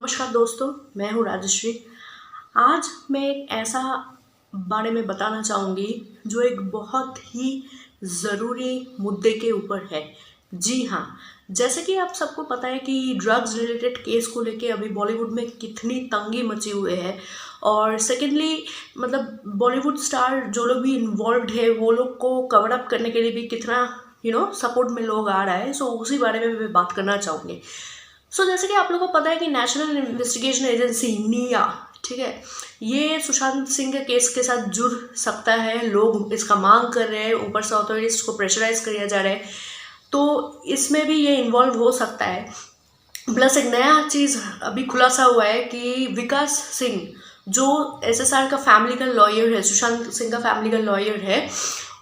नमस्कार दोस्तों, मैं हूँ राजश्री। आज मैं एक ऐसा बारे में बताना चाहूँगी जो एक बहुत ही ज़रूरी मुद्दे के ऊपर है। जी हाँ, जैसे कि आप सबको पता है कि ड्रग्स रिलेटेड केस को लेके अभी बॉलीवुड में कितनी तंगी मची हुई है। और सेकेंडली मतलब बॉलीवुड स्टार जो लोग भी इन्वॉल्व है वो लोग को कवर अप करने के लिए भी कितना सपोर्ट में लोग आ रहा है। सो उसी बारे में मैं बात करना चाहूँगी। जैसे कि आप लोगों को पता है कि नेशनल इन्वेस्टिगेशन एजेंसी निया, ठीक है, ये सुशांत सिंह के केस के साथ जुड़ सकता है। लोग इसका मांग कर रहे हैं, ऊपर से अथॉरिटीज को प्रेशराइज किया जा रहा है, तो इसमें भी ये इन्वॉल्व हो सकता है। प्लस एक नया चीज़ अभी खुलासा हुआ है कि विकास सिंह जो एसएसआर का फैमिली का लॉयर है, सुशांत सिंह का फैमिली का लॉयर है,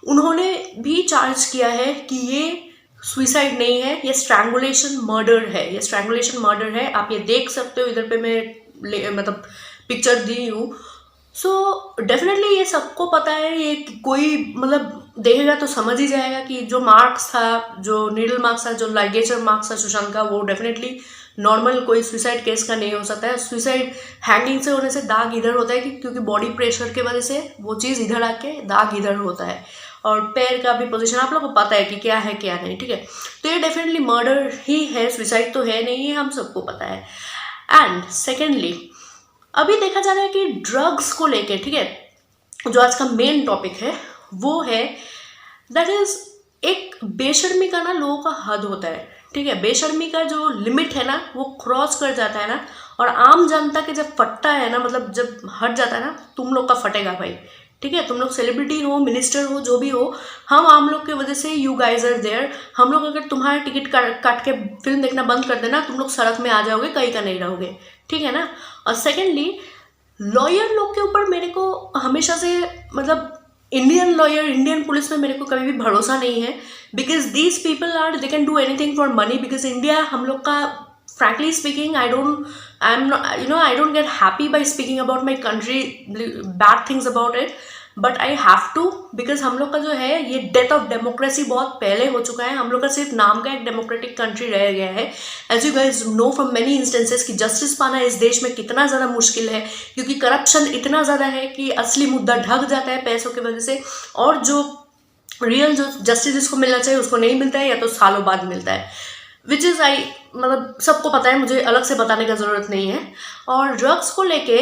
उन्होंने भी चार्ज किया है कि ये सुइसाइड नहीं है, ये स्ट्रैंगुलेशन मर्डर है। ये स्ट्रैंगुलेशन मर्डर है। आप ये देख सकते हो, इधर पे मैं मतलब पिक्चर दी हूँ। डेफिनेटली ये सबको पता है। ये कोई मतलब देखेगा तो समझ ही जाएगा कि जो मार्क्स था, जो नीडल मार्क्स था, जो लाइगेचर मार्क्स था सुशांत का, वो डेफिनेटली नॉर्मल कोई सुसाइड केस का नहीं हो सकता है। सुसाइड हैंगिंग से होने से दाग इधर होता है क्योंकि बॉडी प्रेशर की वजह से वो चीज़ इधर आके दाग इधर होता है। और पैर का भी पोजीशन आप लोगों को पता है कि क्या है क्या नहीं, ठीक है। तो ये डेफिनेटली मर्डर ही है, सुसाइड तो है नहीं, है हम सबको पता है। एंड सेकेंडली अभी देखा जा रहा है कि ड्रग्स को लेके, ठीक है, जो आज का मेन टॉपिक है वो है दैट इज एक बेशर्मी का ना लोगों का हद होता है, ठीक है। बेशर्मी का जो लिमिट है ना वो क्रॉस कर जाता है ना, और आम जनता के जब फटता है ना, मतलब जब हट जाता है ना, तुम लोग का फटेगा भाई, ठीक है। तुम लोग सेलिब्रिटी हो, मिनिस्टर हो, जो भी हो, हम आम लोग की वजह से यू गाइज आर देयर। हम लोग अगर तुम्हारा टिकट काट के फिल्म देखना बंद कर देना, तुम लोग सड़क में आ जाओगे, कहीं का नहीं रहोगे, ठीक है ना। और सेकेंडली लॉयर लोग के ऊपर मेरे को हमेशा से मतलब इंडियन लॉयर, इंडियन पुलिस में मेरे को कभी भी भरोसा नहीं है। Because these people are they can do anything for money. Because India हम लोग का frankly speaking, I don't get happy by speaking about my country bad things about it, but I have to, because हम लोग का जो है ये death of democracy बहुत पहले हो चुका है। हम लोग का सिर्फ नाम का एक डेमोक्रेटिक कंट्री रह गया है। As you guys know from many instances कि जस्टिस पाना इस देश में कितना ज़्यादा मुश्किल है, क्योंकि करप्शन इतना ज़्यादा है कि असली मुद्दा ढक जाता है पैसों की वजह से, और जो रियल जो जस्टिस जिसको मिलना चाहिए उसको नहीं मिलता है, या तो सालों बाद मिलता है। विच इज़ मतलब सबको पता है, मुझे अलग से बताने का ज़रूरत नहीं है। और ड्रग्स को लेके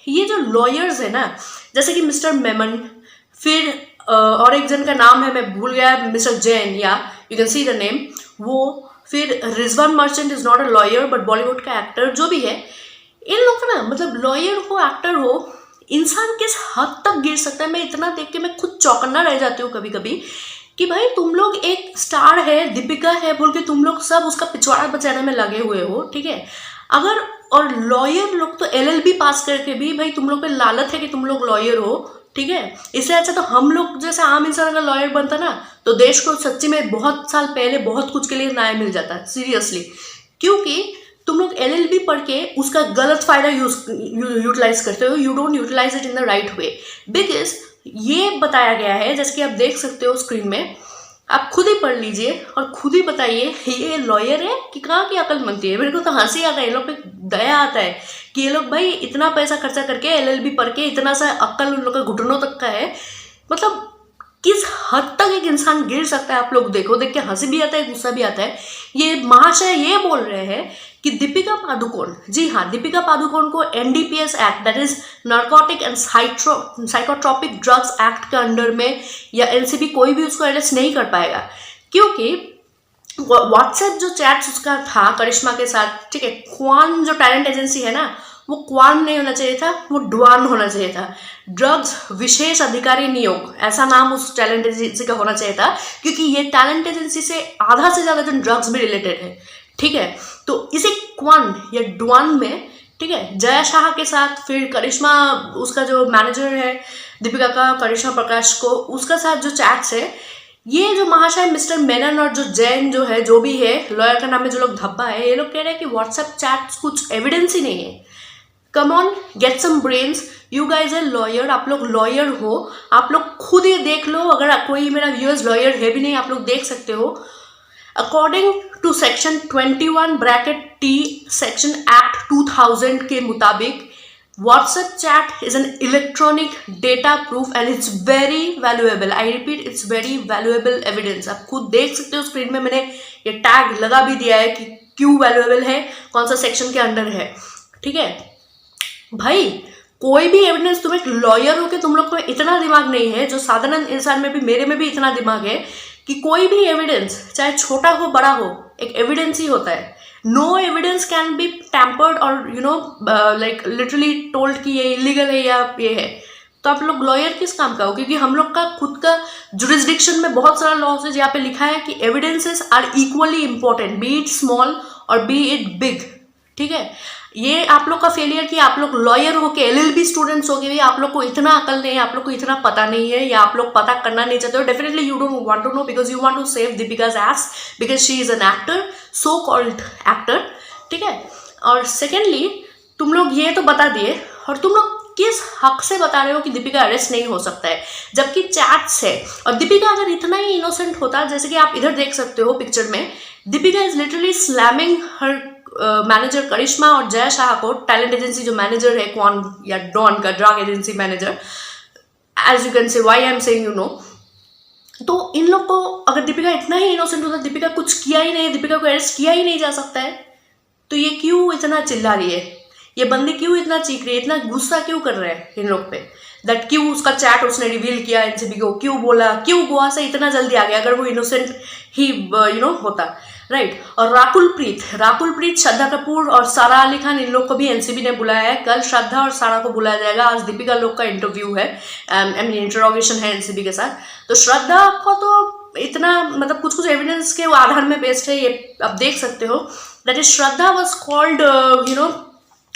ये जो लॉयर्स है ना, जैसे कि मिस्टर मेमन, फिर और एक जन का नाम है मैं भूल गया, मिस्टर जैन, या you can see the name, वो, फिर Rizwan merchant is not a lawyer but Bollywood का एक्टर, जो भी है, इन लोग का ना मतलब लॉयर हो, एक्टर हो, इंसान किस हद तक गिर सकता है। मैं इतना देख के मैं खुद चौकन्ना रह जाती हूँ कभी कभी कि भाई तुम लोग एक स्टार है, दीपिका है बोल के तुम लोग सब उसका पिछवाड़ा बचाने में लगे हुए हो, ठीक है। अगर और लॉयर लोग तो एलएलबी पास करके भी भाई तुम लोग पे लालच है कि तुम लोग लॉयर हो, ठीक है। इससे अच्छा तो हम लोग जैसे आम इंसान अगर लॉयर बनता ना, तो देश को सच्ची में बहुत साल पहले बहुत कुछ के लिए न्याय मिल जाता, सीरियसली। क्योंकि तुम लोग एलएलबी पढ़ के उसका गलत फायदा यूटिलाइज करते हो। You don't utilise it in the right way. Because ये बताया गया है, जैसे कि आप देख सकते हो स्क्रीन में, आप खुद ही पढ़ लीजिए और खुद ही बताइए ये लॉयर है कि कहाँ की अकल बनती है। मेरे को तो हंसी आता है, ये लोग पे दया आता है कि ये लोग भाई इतना पैसा खर्चा करके एलएलबी पढ़ के इतना सा अक्ल उन लोग का घुटनों तक का है। मतलब किस हद तक एक इंसान गिर सकता है, आप लोग देखो, देख के हंसी भी आता है, गुस्सा भी आता है। ये महाशय ये बोल रहे हैं कि दीपिका पादुकोण, जी हाँ, दीपिका पादुकोण को NDPS act, that is narcotic and psychotropic drugs act के अंडर में, या एनसीबी कोई भी उसको अरेस्ट नहीं कर पाएगा, क्योंकि व्हाट्सएप जो चैट्स उसका था करिश्मा के साथ, ठीक है, क्वान जो टैलेंट एजेंसी है ना, वो क्वान नहीं होना चाहिए था, वो ड्वान होना चाहिए था, ड्रग्स विशेष अधिकारी नियोग, ऐसा नाम उस टैलेंट एजेंसी का होना चाहिए था, क्योंकि ये टैलेंट एजेंसी से आधा से ज़्यादा जो ड्रग्स भी रिलेटेड है, ठीक है। तो इसे क्वान या ड्वान में, ठीक है, जया शाह के साथ, फिर करिश्मा उसका जो मैनेजर है दीपिका का, करिश्मा प्रकाश को, उसका साथ जो चैट्स है, ये जो महाशय मिस्टर मेनन और जो जैन जो है, जो भी है लॉयर का नाम है, जो लोग धब्बा है, ये लोग कह रहे हैं कि व्हाट्सएप चैट्स कुछ एविडेंस ही नहीं है। Come on, get some brains, you guys है लॉयर, आप लोग लॉयर हो, आप लोग खुद ये देख लो। अगर कोई मेरा व्यूअर्स लॉयर है भी नहीं, आप लोग देख सकते हो। According to section 21 bracket T section act 2000 के मुताबिक WhatsApp chat is an electronic data proof and it's very valuable. I repeat, it's very valuable evidence. आप खुद देख सकते हो स्क्रीन में, मैंने ये टैग लगा भी दिया है कि क्यों वैल्यूएबल है, कौन सा सेक्शन के अंडर है. ठीक है भाई, कोई भी एविडेंस, तुम एक लॉयर हो के तुम लोग को इतना दिमाग नहीं है, जो साधारण इंसान में भी, मेरे में भी इतना दिमाग है कि कोई भी एविडेंस चाहे छोटा हो बड़ा हो, एक एविडेंस ही होता है. No evidence can be tampered और लाइक लिटरली टोल्ड कि ये इलीगल है या ये है. तो आप लोग लॉयर किस काम का हो? क्योंकि हम लोग का खुद का जुरिस्डिक्शन में बहुत सारा लॉज है जहाँ पे लिखा है कि evidences are equally important, be it small और बी इट बिग. ठीक है, ये आप लोग का फेलियर कि आप लोग लॉयर हो के, LLB स्टूडेंट्स हो के, आप लोग को इतना अकल नहीं है, आप लोग को इतना पता नहीं है, या आप लोग पता करना नहीं चाहते हो. Definitely you don't want to know because you want to save Deepika's ass, because she is an actor, so called actor. ठीक है, और सेकेंडली तुम लोग ये तो बता दिए, और तुम लोग किस हक से बता रहे हो कि दीपिका अरेस्ट नहीं हो सकता है, जबकि चैट्स है. और दीपिका अगर इतना ही इनोसेंट होता, जैसे कि आप इधर देख सकते हो पिक्चर में, Deepika is literally slamming her manager Karishma और जय शाह को, टैलेंट एजेंसी जो मैनेजर है, कौन या डॉन का drug agency manager, as you can say why I am saying you know. तो इन लोग को अगर दीपिका इतना ही इनोसेंट होता, दीपिका कुछ किया ही नहीं, दीपिका को अरेस्ट किया ही नहीं जा सकता है, तो ये क्यों इतना चिल्ला रही है, ये बंदी क्यों इतना चीख रही है, इतना गुस्सा क्यों कर रहे हैं इन लोग पे, दैट क्यों उसका चैट उसने रिवील किया एनसीबी को, क्यों बोला, क्यों गोवा से इतना जल्दी आ गया, अगर वो इनोसेंट ही होता, राइट. और राकुल प्रीत, श्रद्धा कपूर और सारा अली खान, इन लोग को भी एनसीबी ने बुलाया है. कल श्रद्धा और सारा को बुलाया जाएगा. आज दीपिका लोग का इंटरव्यू है, आई मीन इंटरोगेशन है एनसीबी के साथ. तो श्रद्धा को तो इतना मतलब कुछ एविडेंस के आधार में बेस्ड है, ये आप देख सकते हो. That is Shraddha was called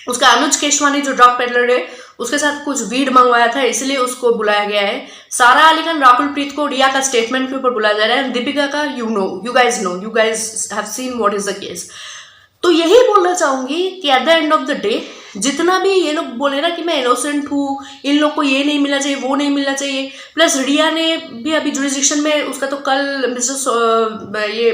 उसका अनुज केशवानी जो ड्रग पेडलर है, उसके साथ कुछ वीड मंगवाया था, इसलिए उसको बुलाया गया है. सारा अली खान, राकुल प्रीत को रिया का स्टेटमेंट के ऊपर बुलाया जा रहा है. दीपिका का you guys have seen what is the case. तो यही बोलना चाहूंगी कि at the end of the day, जितना भी ये लोग बोले ना कि मैं इनोसेंट हूँ, इन लोग को ये नहीं मिलना चाहिए, वो नहीं मिलना चाहिए, प्लस रिया ने भी अभी जुरिस्डिक्शन में, उसका तो कल मिस्टर ये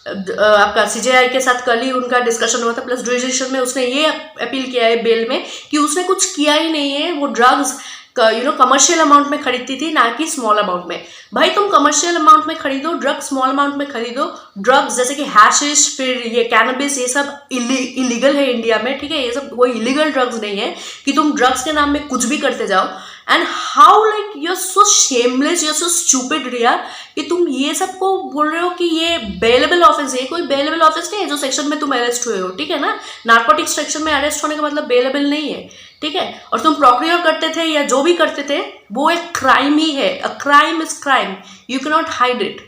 आपका सीजेआई के साथ कल ही उनका डिस्कशन हुआ था, प्लस जुरिस्डिक्शन में उसने ये अपील किया है बेल में कि उसने कुछ किया ही नहीं है, वो ड्रग्स कमर्शियल अमाउंट में खरीदती थी, ना कि स्मॉल अमाउंट में. भाई तुम कमर्शियल अमाउंट में खरीदो, ड्रग्स स्मॉल अमाउंट में खरीदो. ड्रग्स जैसे कि हैशिश, फिर ये कैनबिस, ये सब इलीगल है इंडिया में. ठीक है, ये सब कोई इलीगल ड्रग्स नहीं है कि तुम ड्रग्स के नाम में कुछ भी करते जाओ. And how like you are so shameless, you are so stupid Riya, कि तुम ये सबको बोल रहे हो कि ये बेलेबल ऑफेंस है. कोई बेलेबल ऑफेंस नहीं है जो सेक्शन में तुम अरेस्ट हुए हो. ठीक है ना, नार्कोटिक्स सेक्शन में अरेस्ट होने का मतलब बेलेबल नहीं है. ठीक है, और तुम प्रोक्योर करते थे या जो भी करते थे, वो एक क्राइम ही है. A crime is crime, you cannot hide it इट.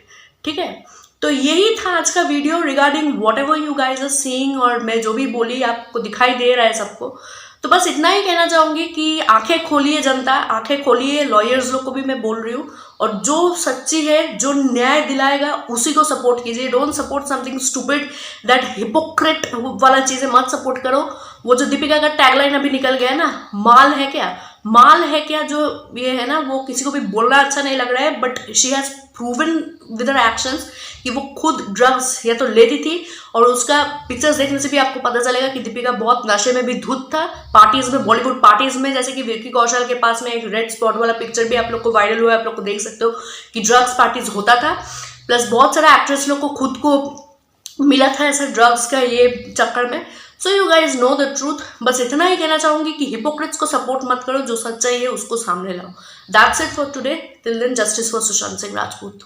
ठीक है, तो यही था आज का video regarding whatever you guys are seeing, और मैं जो भी बोली आपको दिखाई दे रहा है सबको. तो बस इतना ही कहना चाहूंगी कि आंखें खोलिए जनता, आंखें खोलिए. लॉयर्स लोग को भी मैं बोल रही हूँ, और जो सच्ची है, जो न्याय दिलाएगा, उसी को सपोर्ट कीजिए. Don't support something stupid, that hypocrite वाला चीजें मत सपोर्ट करो. वो जो दीपिका का टैगलाइन अभी निकल गया है ना, माल है क्या, जो ये है ना, वो किसी को भी बोलना अच्छा नहीं लग रहा है, but she has proven with her actions कि वो खुद ड्रग्स या तो लेती थी, और उसका पिक्चर्स देखने से भी आपको पता चलेगा कि दीपिका बहुत नशे में भी धुत था. पार्टीज में, बॉलीवुड पार्टीज में, जैसे कि विक्की कौशल के पास में एक रेड स्पॉट वाला पिक्चर भी आप लोग को वायरल हुआ है, आप लोग को देख सकते हो कि ड्रग्स पार्टीज होता था. प्लस बहुत सारा एक्ट्रेस लोग को खुद को मिला था ऐसा ड्रग्स का ये चक्कर में. So you guys know the truth. बस इतना ही कहना चाहूंगी कि हिपोक्रेट्स को सपोर्ट मत करो, जो सच्चाई है उसको सामने लाओ. That's it for today. Till then, justice for Sushant Singh Rajput.